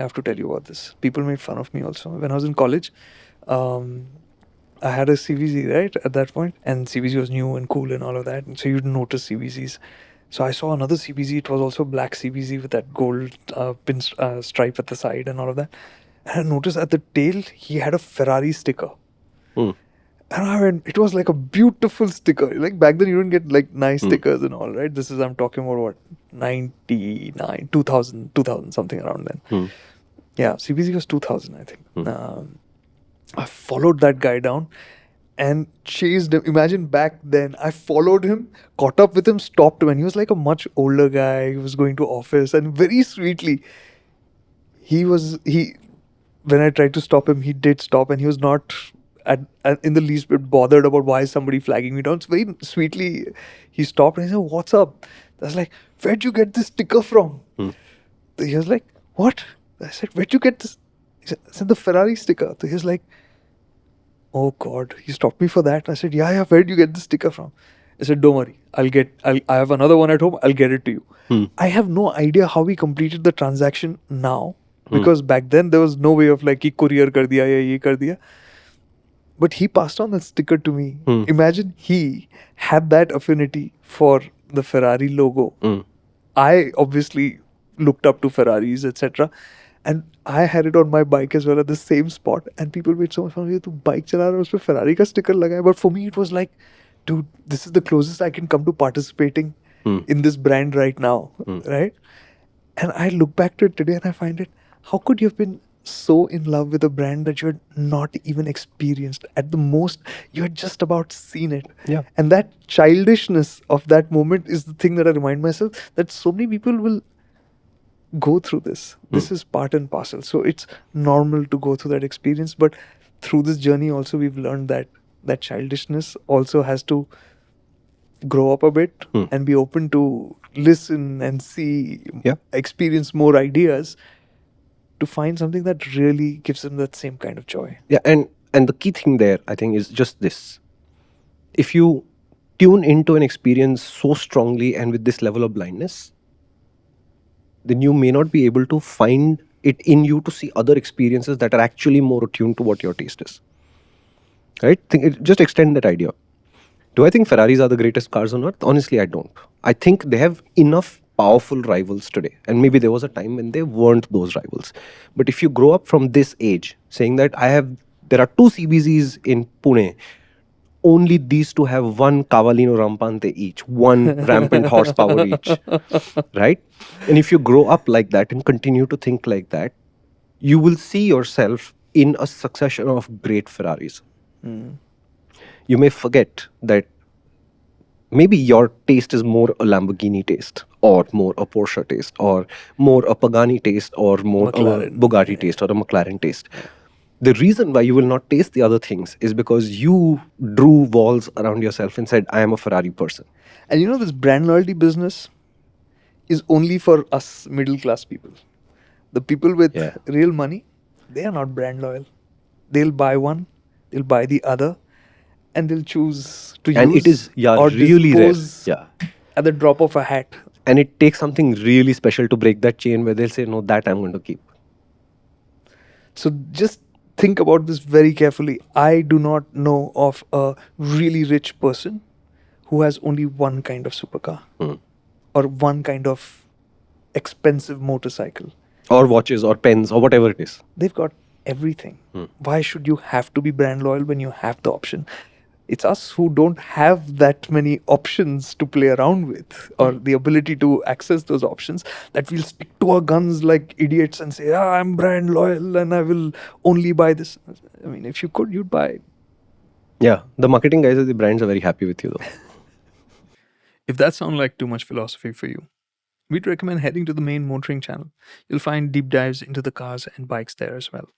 I have to tell you about this. People made fun of me also. When I was in college, um, I had a CVZ, right, at that point, and CVZ was new and cool and all of that. And so you'd notice CVZs. So I saw another CVZ. It was also black CVZ with that gold stripe at the side and all of that. And I noticed at the tail, he had a Ferrari sticker. Hmm. And I went, it was like a beautiful sticker. Like back then, you didn't get like nice Hmm. stickers and all, right? This is, I'm talking about what, 99, 2000, something around then. Hmm. Yeah, CBC was 2000, I think. Hmm. I followed that guy down and chased him. Imagine back then, I followed him, caught up with him, stopped him. And he was like a much older guy. He was going to office. And very sweetly, he, when I tried to stop him, he did stop. And he was not in the least bit bothered about why is somebody flagging me down. So very sweetly, he stopped and he said, "What's up?" I was like, "Where'd you get this sticker from?" Hmm. He was like, "What?" I said, "Where'd you get this?" He said, "The Ferrari sticker." So he was like, "Oh God," he stopped me for that. I said, "Yeah, where'd you get the sticker from?" I said, "Don't worry, I have another one at home. I'll get it to you." Hmm. I have no idea how we completed the transaction now, Hmm. because back then there was no way of like, he courier kar diya ya ye kar diya. But he passed on that sticker to me. Hmm. Imagine he had that affinity for the Ferrari logo. Hmm. I obviously looked up to Ferraris, etc. And I had it on my bike as well at the same spot. And people made so much fun of it. Tu bike chala raha hai, uspe Ferrari ka sticker laga hai. But for me, it was like, dude, this is the closest I can come to participating Hmm. in this brand right now, Hmm. right? And I look back to it today and I find it, how could you have been so in love with a brand that you had not even experienced? At the most, you had just about seen it. Yeah. And that childishness of that moment is the thing that I remind myself that so many people will go through this. This is part and parcel. So it's normal to go through that experience. But through this journey, also, we've learned that that childishness also has to grow up a bit Hmm. and be open to listen and see, Yeah. experience more ideas to find something that really gives them that same kind of joy. Yeah, and the key thing there, I think, is just this. If you tune into an experience so strongly and with this level of blindness, then you may not be able to find it in you to see other experiences that are actually more attuned to what your taste is. Right? Just extend that idea. Do I think Ferraris are the greatest cars on earth? Honestly, I don't. I think they have enough powerful rivals today. And maybe there was a time when they weren't those rivals. But if you grow up from this age saying that there are two CBZs in Pune, only these two have one Cavallino Rampante each, one rampant horsepower each, right? And if you grow up like that and continue to think like that, you will see yourself in a succession of great Ferraris. You may forget that maybe your taste is more a Lamborghini taste, or more a Porsche taste, or more a Pagani taste, or more a McLaren. Bugatti taste, or a McLaren taste. The reason why you will not taste the other things is because you drew walls around yourself and said, I am a Ferrari person. And you know, this brand loyalty business is only for us middle class people. The people with Yeah. real money, they are not brand loyal. They'll buy one, they'll buy the other, and they'll choose to And it use is, yeah, or really rare. dispose Yeah. at the drop of a hat. And it takes something really special to break that chain where they'll say, no, that I'm going to keep. So just think about this very carefully. I do not know of a really rich person who has only one kind of supercar or one kind of expensive motorcycle. Or watches, or pens, or whatever it is. They've got everything. Why should you have to be brand loyal when you have the option? It's us who don't have that many options to play around with, or the ability to access those options, that we'll stick to our guns like idiots and say, I'm brand loyal and I will only buy this. I mean, if you could, you'd buy. Yeah. The marketing guys at the brands are very happy with you, though. If that sounds like too much philosophy for you, we'd recommend heading to the main MotorInc channel. You'll find deep dives into the cars and bikes there as well.